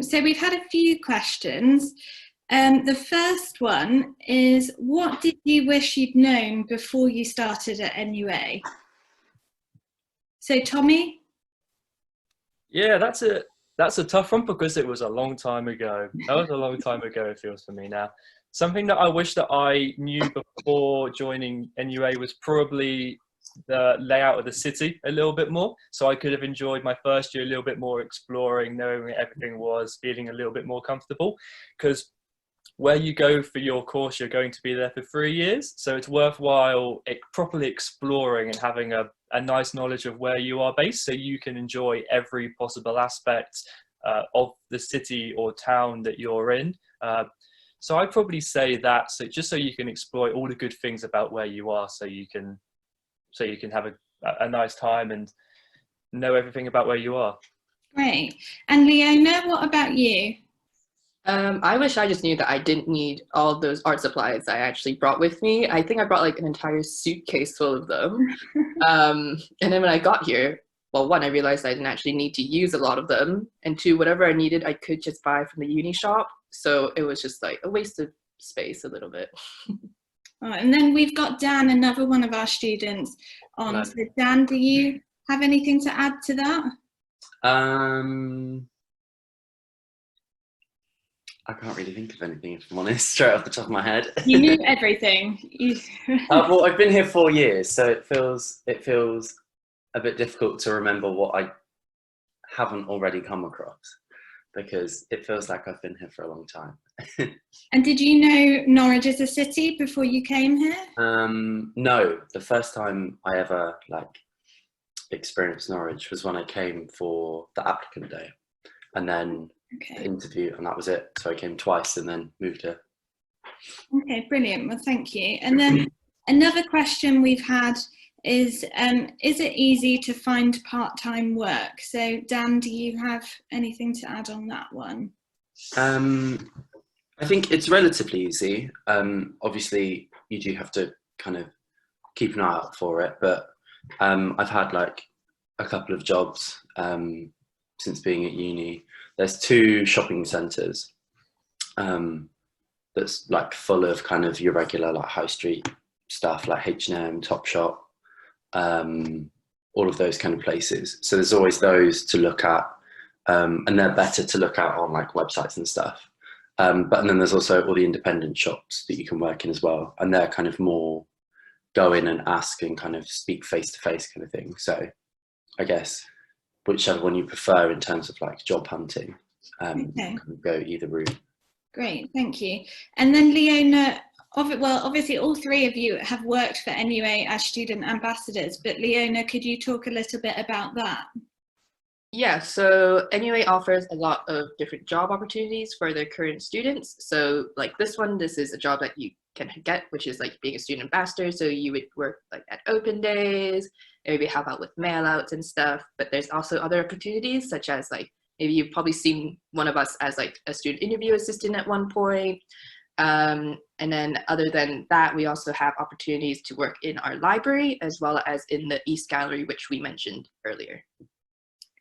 So we've had a few questions. The first one is, what did you wish you'd known before you started at NUA? So Tommy? Yeah, that's a tough one because it was a long time ago. That was a long time ago, it feels for me now. Something that I wish that I knew before joining NUA was probably the layout of the city a little bit more. So I could have enjoyed my first year a little bit more, exploring, knowing where everything was, feeling a little bit more comfortable. Because where you go for your course, you're going to be there for 3 years. So it's worthwhile properly exploring and having a nice knowledge of where you are based so you can enjoy every possible aspect of the city or town that you're in. So I'd probably say that, so just so you can explore all the good things about where you are, so you can have a nice time and know everything about where you are. Great. And Leona, what about you? I wish I just knew that I didn't need all those art supplies I actually brought with me. I think I brought like an entire suitcase full of them. And then when I got here, well, one, I realized I didn't actually need to use a lot of them. And two, whatever I needed, I could just buy from the uni shop. So it was just like a waste of space a little bit. Oh, and then we've got Dan, another one of our students on. Hello. So Dan, do you have anything to add to that? I can't really think of anything, if I'm honest, straight off the top of my head. You knew everything. Well, I've been here 4 years, so it feels a bit difficult to remember what I haven't already come across, because it feels like I've been here for a long time. And did you know Norwich as a city before you came here? No, the first time I ever experienced Norwich was when I came for the applicant day, and then the interview, and that was it. So I came twice and then moved here. Okay, brilliant. Well, thank you. And then another question we've had is it easy to find part-time work? So Dan, do you have anything to add on that one? I think it's relatively easy. Obviously, you do have to kind of keep an eye out for it, but I've had like a couple of jobs since being at uni. There's 2 shopping centres that's like full of kind of your regular like high street stuff like H&M, Topshop, all of those kind of places. So there's always those to look at, and they're better to look at on like websites and stuff. But then there's also all the independent shops that you can work in as well, and they're kind of more go in and ask and kind of speak face to face kind of thing. So I guess whichever one you prefer in terms of like job hunting, kind of go either route. Great, thank you. And then Leona, obviously all 3 of you have worked for NUA as student ambassadors, but Leona, could you talk a little bit about that? Yeah, so NUA offers a lot of different job opportunities for their current students. So like this is a job that you can get, which is like being a student ambassador. So you would work like at open days, maybe help out with mail outs and stuff. But there's also other opportunities, such as like, maybe you've probably seen one of us as like a student interview assistant at one point. And then other than that, we also have opportunities to work in our library as well as in the East Gallery, which we mentioned earlier.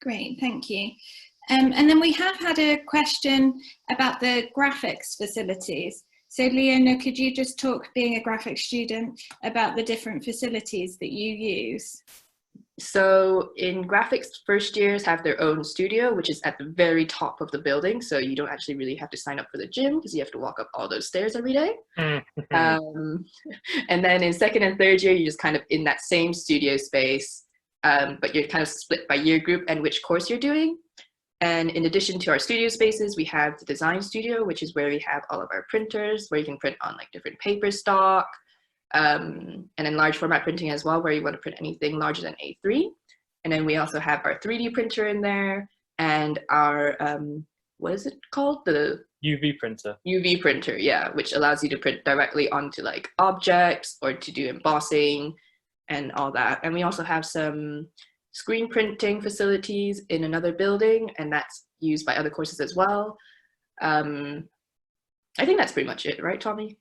Great, thank you. And then we have had a question about the graphics facilities. So Leona, could you just talk, being a graphics student, about the different facilities that you use? So in graphics, first years have their own studio, which is at the very top of the building. So you don't actually really have to sign up for the gym because you have to walk up all those stairs every day. And then in second and third year, you're just kind of in that same studio space, but you're kind of split by year group and which course you're doing. And in addition to our studio spaces, we have the design studio, which is where we have all of our printers, where you can print on like different paper stock, and then large format printing as well, where you want to print anything larger than A3. And then we also have our 3D printer in there, and our, what is it called? The UV printer. UV printer, yeah, which allows you to print directly onto like objects or to do embossing and all that. And we also have some screen printing facilities in another building, and that's used by other courses as well. I think that's pretty much it, right, Tommy?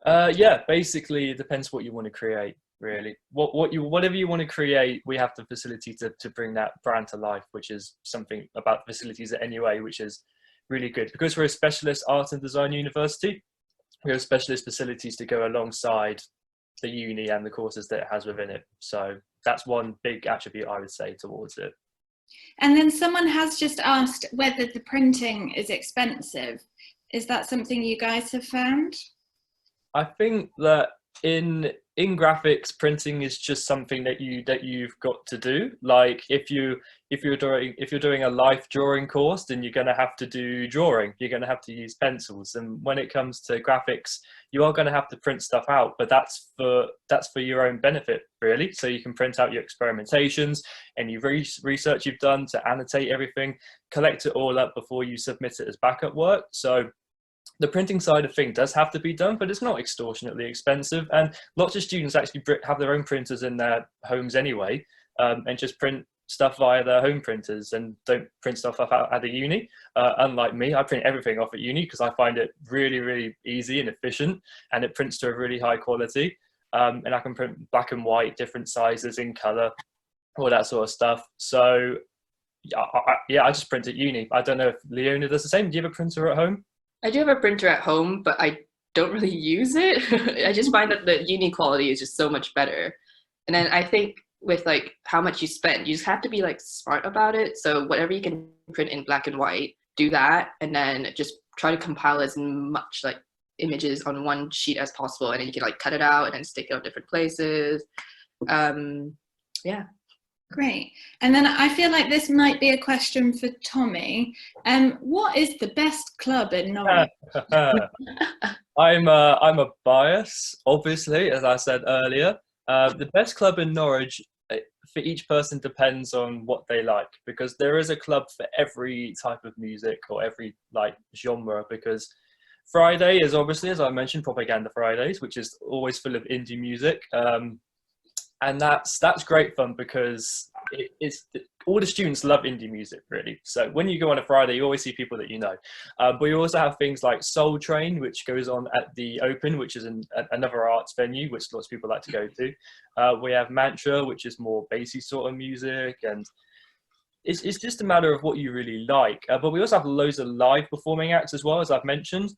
Yeah, basically it depends what you want to create. really. Whatever you want to create, we have the facility to bring that brand to life, which is something about facilities at NUA, which is really good. Because we're a specialist art and design university, we have specialist facilities to go alongside the uni and the courses that it has within it. So that's one big attribute I would say towards it. And then someone has just asked whether the printing is expensive. Is that something you guys have found? I think that in graphics, printing is just something that you've got to do. Like if you're doing a life drawing course, then you're going to have to do drawing. You're going to have to use pencils. And when it comes to graphics, you are going to have to print stuff out, but that's for your own benefit, really. So you can print out your experimentations, any research you've done to annotate everything, collect it all up before you submit it as backup work. So the printing side of things does have to be done, but it's not extortionately expensive. And lots of students actually have their own printers in their homes anyway, and just print stuff via their home printers and don't print stuff off at the uni. Unlike me, I print everything off at uni because I find it really, really easy and efficient, and it prints to a really high quality. And I can print black and white, different sizes in color, all that sort of stuff. So yeah, I just print at uni. I don't know if Leona does the same. Do you have a printer at home? I do have a printer at home, but I don't really use it. I just find that the uni quality is just so much better. And then I think with like how much you spend, you just have to be like smart about it. So whatever you can print in black and white, do that, and then just try to compile as much like images on one sheet as possible, and then you can like cut it out and then stick it on different places. Yeah. Great. And then I feel like this might be a question for Tommy. What is the best club in Norwich? I'm a bias, obviously, as I said earlier. The best club in Norwich, for each person, depends on what they like, because there is a club for every type of music or every like genre. Because Friday is obviously, as I mentioned, Propaganda Fridays, which is always full of indie music. And that's great fun because it's all the students love indie music, really. So when you go on a Friday, you always see people that you know. But we also have things like Soul Train, which goes on at the Open, which is another arts venue, which lots of people like to go to. We have Mantra, which is more bassy sort of music, and it's just a matter of what you really like. But we also have loads of live performing acts as well, as I've mentioned.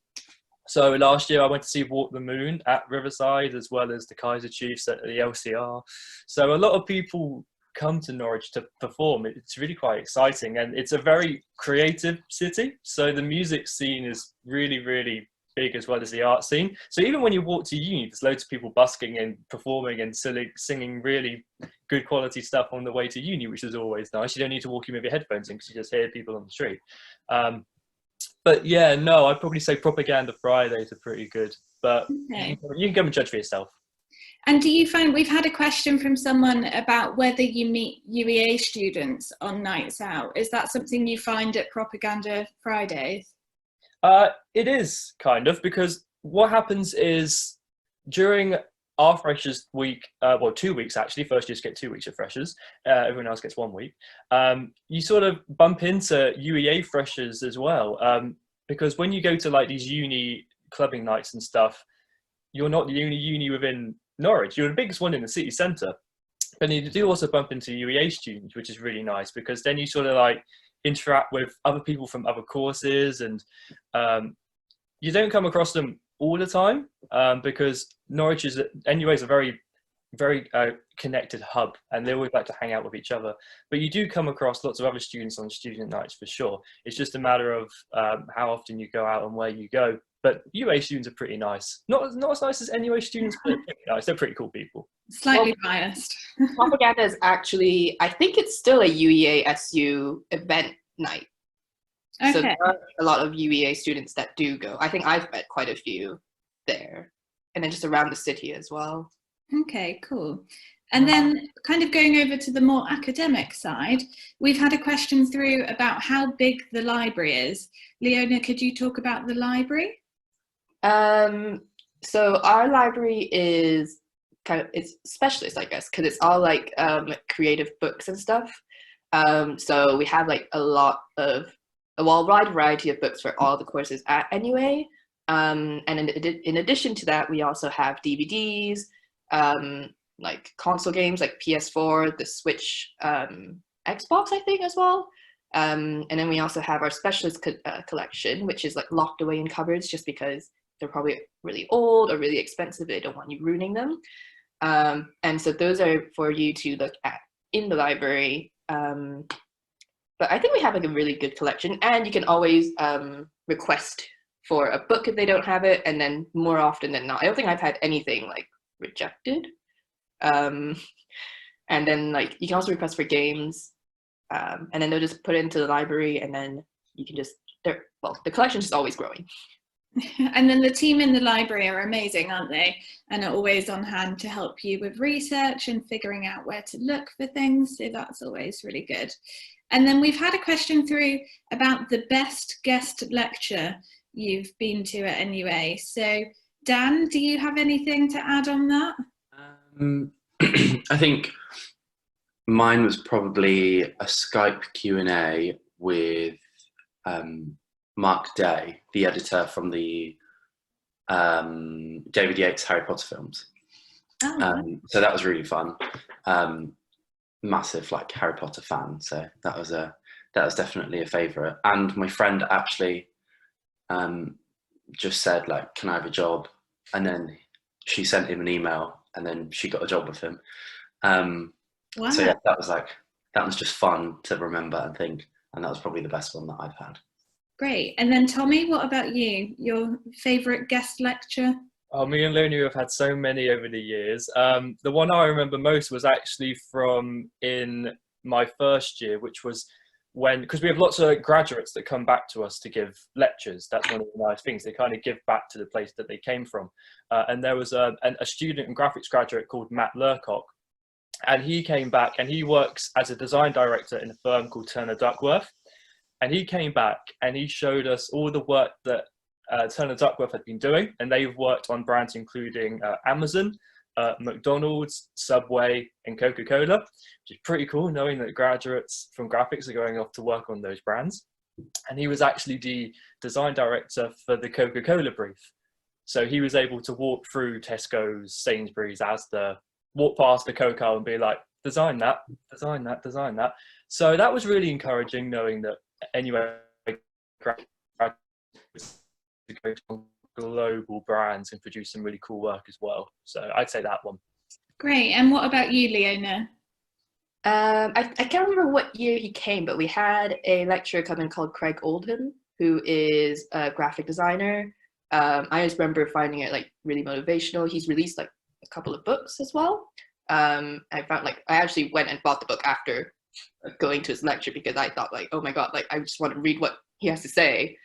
So last year I went to see Walk the Moon at Riverside, as well as the Kaiser Chiefs at the LCR. So a lot of people come to Norwich to perform. It's really quite exciting, and it's a very creative city. So the music scene is really, really big, as well as the art scene. So even when you walk to uni, there's loads of people busking and performing and singing really good quality stuff on the way to uni, which is always nice. You don't need to walk in with your headphones in because you just hear people on the street. But yeah, no, I'd probably say Propaganda Fridays are pretty good, but okay, you can come and judge for yourself. And do you find, we've had a question from someone about whether you meet UEA students on nights out. Is that something you find at Propaganda Fridays? It is kind of, because what happens is during our freshers week, well, 2 weeks actually, first years get 2 weeks of freshers, everyone else gets 1 week. You sort of bump into UEA freshers as well, because when you go to like these uni clubbing nights and stuff, you're not the only uni within Norwich, you're the biggest one in the city centre. But you do also bump into UEA students, which is really nice, because then you sort of like interact with other people from other courses, and you don't come across them all the time, because Norwich is, NUA is a very, very connected hub, and they always like to hang out with each other. But you do come across lots of other students on student nights for sure. It's just a matter of how often you go out and where you go. But UEA students are pretty nice. Not as nice as NUA students, but they're pretty nice. They're pretty cool people. Slightly biased. Propaganda is actually, I think it's still a UEA SU event night. Okay. So there are a lot of UEA students that do go. I think I've met quite a few there, and then just around the city as well. Okay, cool. And then kind of going over to the more academic side, we've had a question through about how big the library is. Leona, could you talk about the library? So our library is it's specialist, I guess, because it's all like creative books and stuff. So we have like a wide variety of books for all the courses at NUA. And in addition to that, we also have DVDs, like console games like PS4, the Switch, Xbox, I think, as well. And then we also have our specialist collection, which is like locked away in cupboards just because they're probably really old or really expensive. They don't want you ruining them. And so those are for you to look at in the library. But I think we have like a really good collection, and you can always request for a book if they don't have it, and then more often than not, I don't think I've had anything like rejected. And then like you can also request for games, and then they'll just put it into the library, and then you can just the collection is always growing. And then the team in the library are amazing, aren't they? And are always on hand to help you with research and figuring out where to look for things. So that's always really good. And then we've had a question through about the best guest lecture you've been to at NUA. So Dan, do you have anything to add on that? I think mine was probably a Skype Q&A with Mark Day, the editor from the David Yates Harry Potter films. So that was really fun. Massive like Harry Potter fan, so that was definitely a favourite. And my friend actually just said like, "Can I have a job?" And then she sent him an email, and then she got a job with him. Wow. So yeah, that was just fun to remember and think, and that was probably the best one that I've had. Great. And then Tommy, what about you? Your favourite guest lecture? Oh, me and Leona have had so many over the years. The one I remember most was actually from in my first year, which was because we have lots of graduates that come back to us to give lectures. That's one of the nice things. They kind of give back to the place that they came from. And there was a student and graphics graduate called Matt Lurcock. And he came back, and he works as a design director in a firm called Turner Duckworth. And he came back and he showed us all the work that Turner Duckworth had been doing, and they've worked on brands including Amazon, McDonald's, Subway, and Coca-Cola, which is pretty cool knowing that graduates from graphics are going off to work on those brands. And he was actually the design director for the Coca-Cola brief. So he was able to walk through Tesco's, Sainsbury's, Asda, walk past the Coca and be like, design that, design that, design that. So that was really encouraging knowing that NUA graduates to go to global brands and produce some really cool work as well. So I'd say that one. Great. And what about you, Leona? I can't remember what year he came, but we had a lecturer come in called Craig Oldham, who is a graphic designer. I just remember finding it like really motivational. He's released like a couple of books as well. I found like I actually went and bought the book after going to his lecture because I thought like, oh my god, like I just want to read what he has to say.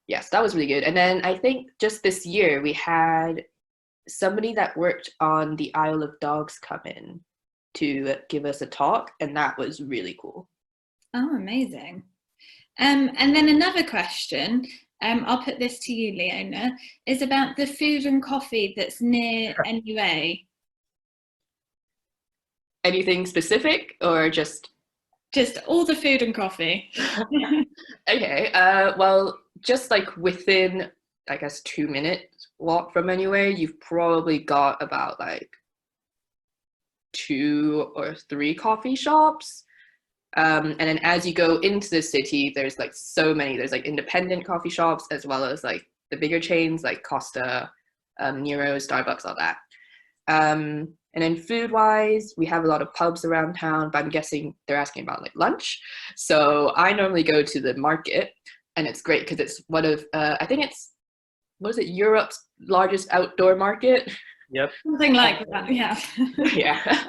Yes, that was really good. And then I think just this year we had somebody that worked on the Isle of Dogs come in to give us a talk, and that was really cool. Oh, amazing. And then another question, I'll put this to you, Leona, is about the food and coffee that's near NUA. Anything specific or just all the food and coffee? Okay, well, just like within, I guess, 2 minutes walk from NUA, you've probably got about like 2 or 3 coffee shops. And then as you go into the city, there's like so many. There's like independent coffee shops as well as like the bigger chains like Costa, Nero, Starbucks, all that. And then food-wise, we have a lot of pubs around town, but I'm guessing they're asking about like lunch. So I normally go to the market, and it's great because it's one of, I think it's, what is it, Europe's largest outdoor market? Yep. Something like that, yeah. Yeah.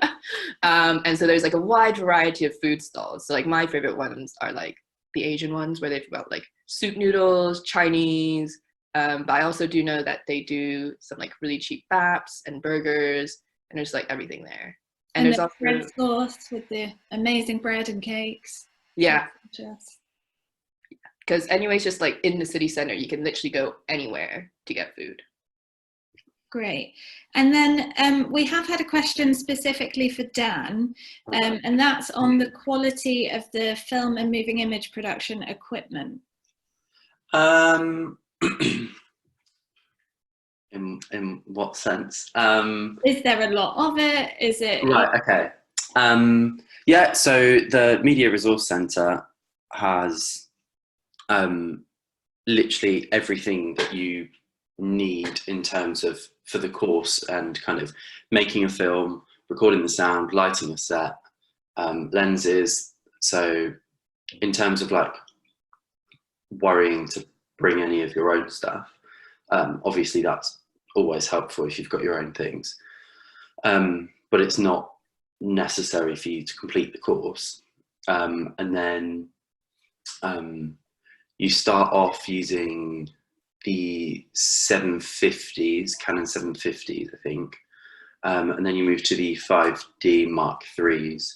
And so there's like a wide variety of food stalls. So like my favorite ones are like the Asian ones where they've got like soup noodles, Chinese, but I also do know that they do some like really cheap baps and burgers, and there's like everything there. And there's also bread sauce with the amazing bread and cakes. Yeah. Because anyways, just like in the city center, you can literally go anywhere to get food. Great. And then we have had a question specifically for Dan, and that's on the quality of the film and moving image production equipment. In what sense? Is there a lot of it? Is it Right. Okay. Yeah. So the Media Resource Centre has literally everything that you need in terms of for the course, and kind of making a film, recording the sound, lighting a set, lenses. So in terms of like worrying to bring any of your own stuff, obviously that's always helpful if you've got your own things, but it's not necessary for you to complete the course. And then you start off using the 750s, Canon 750s, I think, and then you move to the 5D Mark IIIs,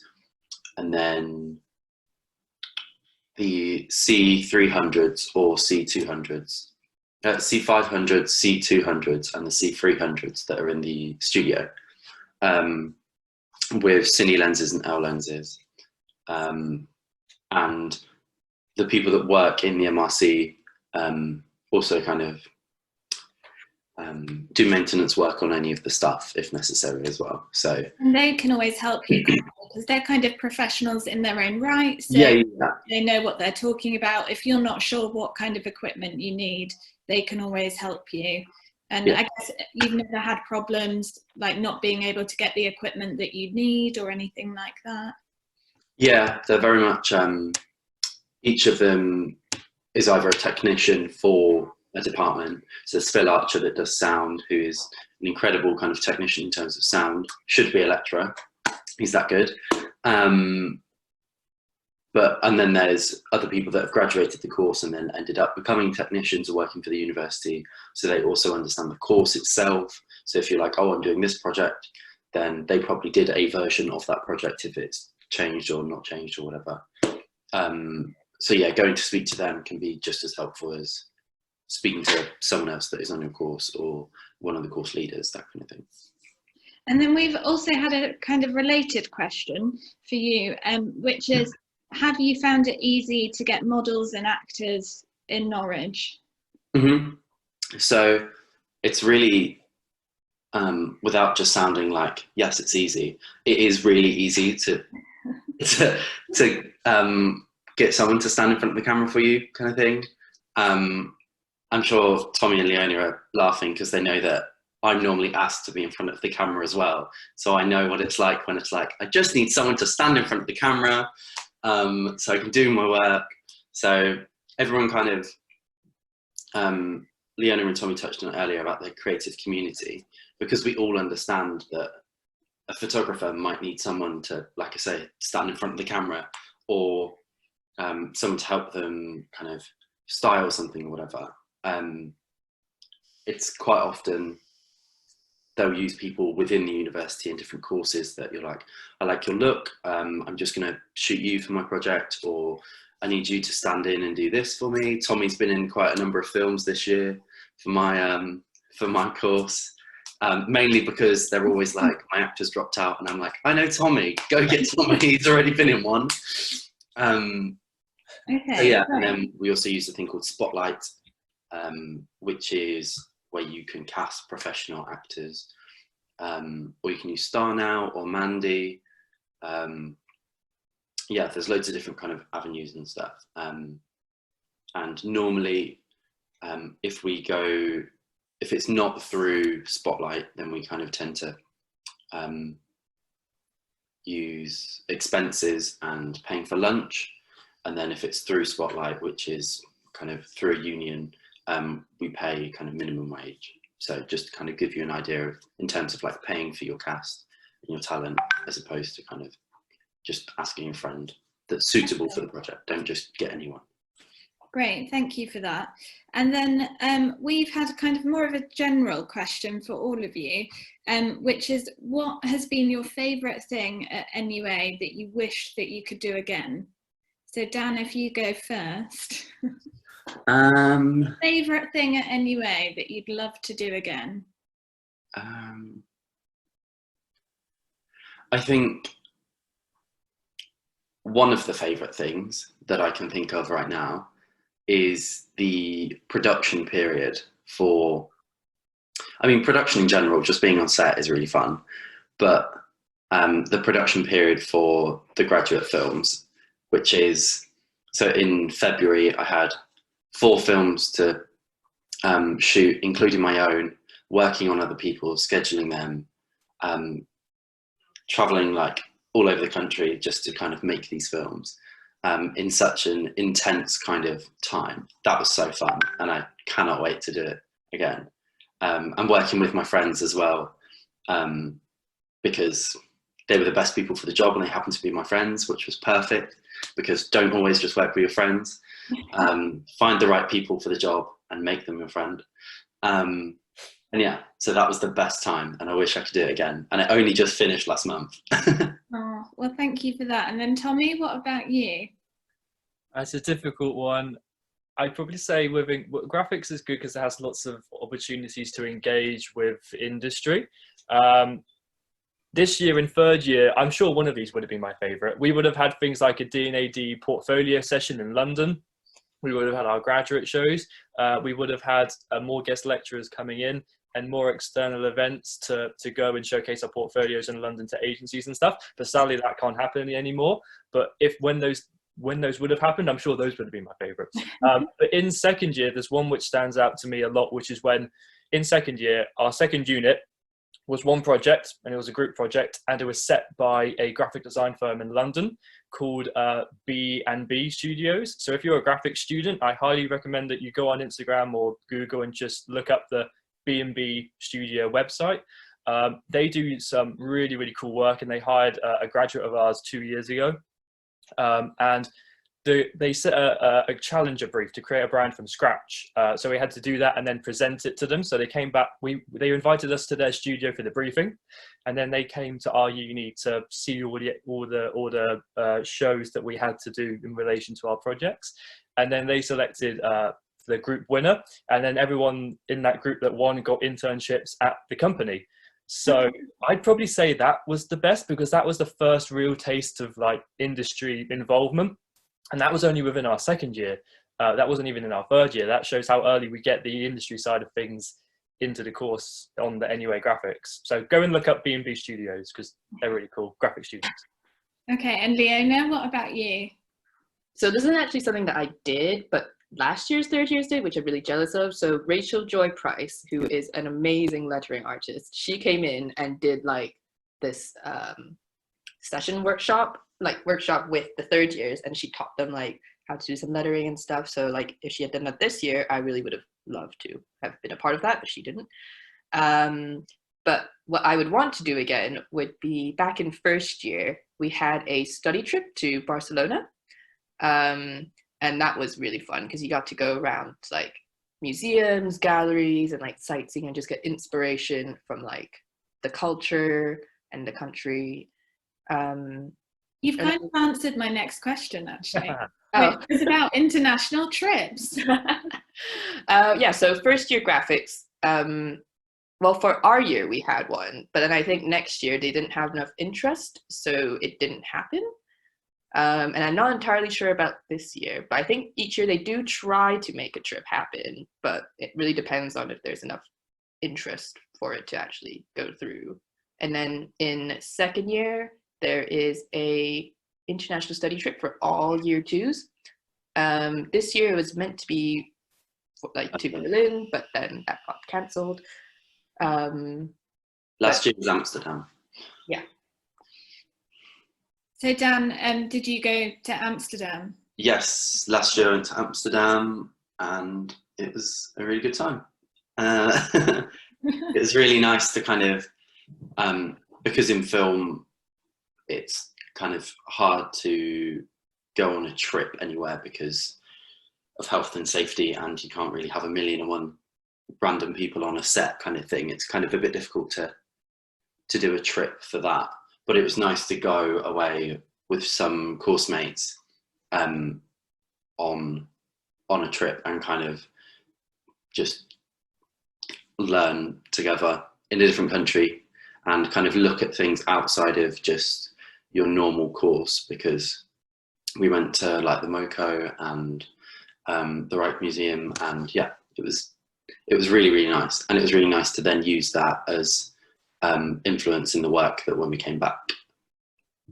and then the C300s or C200s, C500s, C200s, and the C300s that are in the studio, with cine lenses and L lenses. And the people that work in the MRC also kind of do maintenance work on any of the stuff if necessary as well. So and they can always help you because they're kind of professionals in their own right. So yeah. they know what they're talking about. If you're not sure what kind of equipment you need, they can always help you. And Yeah. I guess you've never had problems like not being able to get the equipment that you need or anything like that? Yeah, they're very much, each of them is either a technician for a department. So there's Phil Archer that does sound, who is an incredible kind of technician in terms of sound, should be a lecturer, he's that good. And then there's other people that have graduated the course and then ended up becoming technicians or working for the university. So they also understand the course itself. So if you're like, oh, I'm doing this project, then they probably did a version of that project if it's changed or not changed or whatever. So yeah, going to speak to them can be just as helpful as speaking to someone else that is on your course or one of the course leaders, that kind of thing. And then we've also had a kind of related question for you, which is, have you found it easy to get models and actors in Norwich? Mm-hmm. So it's really, without just sounding like, yes, it's easy, it is really easy to get someone to stand in front of the camera for you, kind of thing. I'm sure Tommy and Leona are laughing because they know that I'm normally asked to be in front of the camera as well. So I know what it's like when it's like, I just need someone to stand in front of the camera so I can do my work. So everyone kind of, Leona and Tommy touched on it earlier about the creative community, because we all understand that a photographer might need someone to, like I say, stand in front of the camera, or someone to help them kind of style something or whatever. It's quite often they'll use people within the university in different courses that you're like, I like your look, I'm just going to shoot you for my project, or I need you to stand in and do this for me. Tommy's been in quite a number of films this year for my course, mainly because they're always like, my actor's dropped out, and I'm like, I know Tommy, go get Tommy, he's already been in one. Okay. So yeah, right. and then we also use a thing called Spotlight, which is where you can cast professional actors, or you can use Star Now or Mandy. Yeah, there's loads of different kind of avenues and stuff. And normally, if it's not through Spotlight, then we kind of tend to use expenses and paying for lunch. And then if it's through Spotlight, which is kind of through a union, we pay kind of minimum wage. So just to kind of give you an idea of, in terms of like paying for your cast and your talent, as opposed to kind of just asking a friend that's suitable for the project. Don't just get anyone. Great, thank you for that. And then we've had kind of more of a general question for all of you, which is, what has been your favourite thing at NUA that you wish that you could do again? So Dan, if you go first. Favourite thing at NUA that you'd love to do again? I think one of the favourite things that I can think of right now is the production period for, I mean, production in general, just being on set is really fun, but the production period for the graduate films, which is, so in February I had 4 films to shoot, including my own, working on other people's, scheduling them, traveling like all over the country just to kind of make these films in such an intense kind of time. That was so fun, and I cannot wait to do it again. I'm working with my friends as well, because they were the best people for the job and they happened to be my friends, which was perfect, because don't always just work with your friends. Find the right people for the job and make them your friend. And yeah, so that was the best time, and I wish I could do it again. And it only just finished last month. Oh, well, thank you for that. And then Tommy, what about you? That's a difficult one. I'd probably say graphics is good because it has lots of opportunities to engage with industry. This year in 3rd year, I'm sure one of these would have been my favourite. We would have had things like a D&AD portfolio session in London. We would have had our graduate shows. We would have had more guest lecturers coming in and more external events to go and showcase our portfolios in London to agencies and stuff. But sadly, that can't happen anymore. But when those would have happened, I'm sure those would have been my favourites. But in 2nd year, there's one which stands out to me a lot, which is when in 2nd year, our 2nd unit was one project, and it was a group project, and it was set by a graphic design firm in London called B&B Studios. So if you're a graphic student, I highly recommend that you go on Instagram or Google and just look up the B&B Studio website. They do some really, really cool work, and they hired a graduate of ours 2 years ago. And they set a challenger brief to create a brand from scratch. So we had to do that and then present it to them. So they came back, they invited us to their studio for the briefing, and then they came to our uni to see all the shows that we had to do in relation to our projects. And then they selected the group winner, and then everyone in that group that won got internships at the company. So I'd probably say that was the best, because that was the first real taste of like industry involvement. And that was only within our 2nd year. That wasn't even in our 3rd year. That shows how early we get the industry side of things into the course on the NUA graphics. So go and look up B&B Studios, because they're really cool graphic students. Okay, and Leona, what about you? So this isn't actually something that I did, but last year's 3rd years did, which I'm really jealous of. So Rachel Joy Price, who is an amazing lettering artist, she came in and did like this session workshop with the 3rd years, and she taught them like how to do some lettering and stuff. So like if she had done that this year, I really would have loved to have been a part of that, but she didn't. But what I would want to do again would be, back in 1st year, we had a study trip to Barcelona. And that was really fun because you got to go around like museums, galleries, and like sightseeing, and just get inspiration from like the culture and the country. You've kind of answered my next question, actually. Oh. Which is about international trips. Yeah, so 1st year graphics. Well, for our year we had one, but then I think next year they didn't have enough interest, so it didn't happen. And I'm not entirely sure about this year, but I think each year they do try to make a trip happen, but it really depends on if there's enough interest for it to actually go through. And then in 2nd year, there is a international study trip for all year 2s. This year it was meant to be like to Berlin, but then that got cancelled. Last year was Amsterdam. Yeah. So Dan, did you go to Amsterdam? Yes, last year I went to Amsterdam, and it was a really good time. It was really nice to kind of, because in film, it's kind of hard to go on a trip anywhere because of health and safety, and you can't really have 1,000,001 random people on a set kind of thing. It's kind of a bit difficult to do a trip for that. But it was nice to go away with some course mates on a trip and kind of just learn together in a different country and kind of look at things outside of just your normal course, because we went to like the MoCo and the Reich Museum, and yeah, it was it was really, really nice. And it was really nice to then use that as influence in the work that when we came back.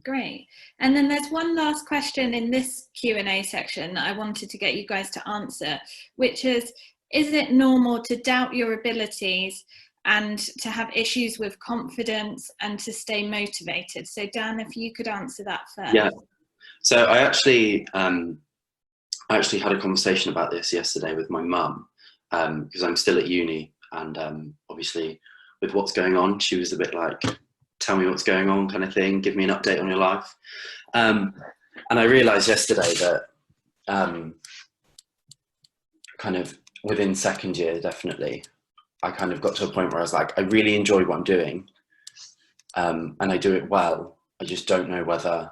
Great. And then there's one last question in this Q&A section that I wanted to get you guys to answer, which is it normal to doubt your abilities and to have issues with confidence and to stay motivated? So Dan, if you could answer that first. Yeah. So I actually had a conversation about this yesterday with my mum, because I'm still at uni, and obviously with what's going on, she was a bit like, tell me what's going on kind of thing, give me an update on your life. And I realised yesterday that kind of within second year, definitely, I kind of got to a point where I was like, I really enjoy what I'm doing, and I do it well. I just don't know whether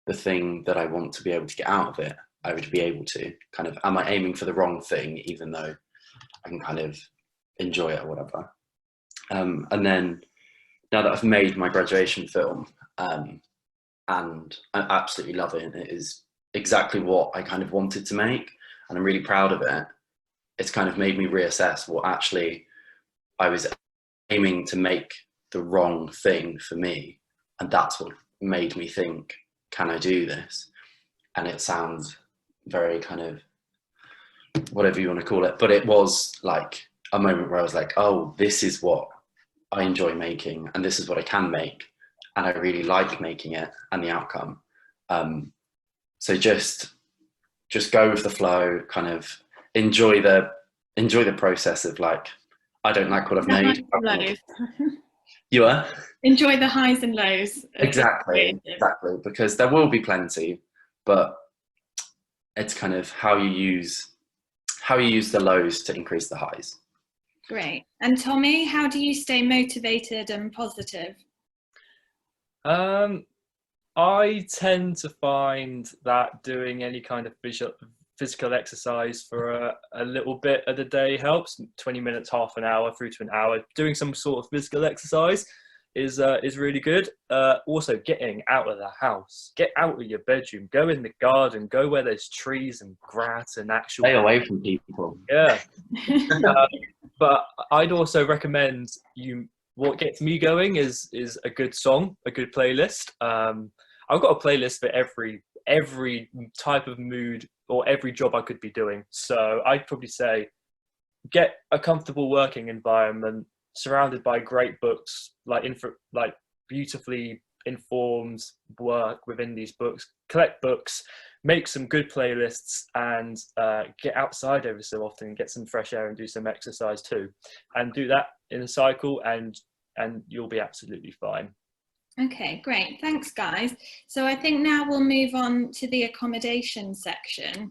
the thing that I want to be able to get out of it, I would be able to. Kind of, am I aiming for the wrong thing, even though I can kind of enjoy it or whatever. And then now that I've made my graduation film, and I absolutely love it, and it is exactly what I kind of wanted to make, and I'm really proud of it, it's kind of made me reassess what actually I was aiming to make the wrong thing for me. And that's what made me think, can I do this? And it sounds very kind of, whatever you want to call it, but it was like a moment where I was like, oh, this is what I enjoy making, and this is what I can make, and I really like making it and the outcome. So just go with the flow, kind of enjoy the process of like, I don't like what I've made. You are? Enjoy the highs and lows. Exactly, because there will be plenty, but it's kind of how you use the lows to increase the highs. Great. And Tommy, how do you stay motivated and positive? I tend to find that doing any kind of physical exercise for a little bit of the day helps. 20 minutes, half an hour, through to an hour. Doing some sort of physical exercise is really good. Also, getting out of the house, get out of your bedroom, go in the garden, go where there's trees and grass and actual. Stay away from people. Yeah. But I'd also recommend what gets me going is a good song, a good playlist. I've got a playlist for every type of mood or every job I could be doing. So I'd probably say get a comfortable working environment, surrounded by great books, like beautifully informed work within these books. Collect books, make some good playlists, and get outside every so often and get some fresh air and do some exercise too. And do that in a cycle, and you'll be absolutely fine. Okay, great. Thanks, guys. So I think now we'll move on to the accommodation section.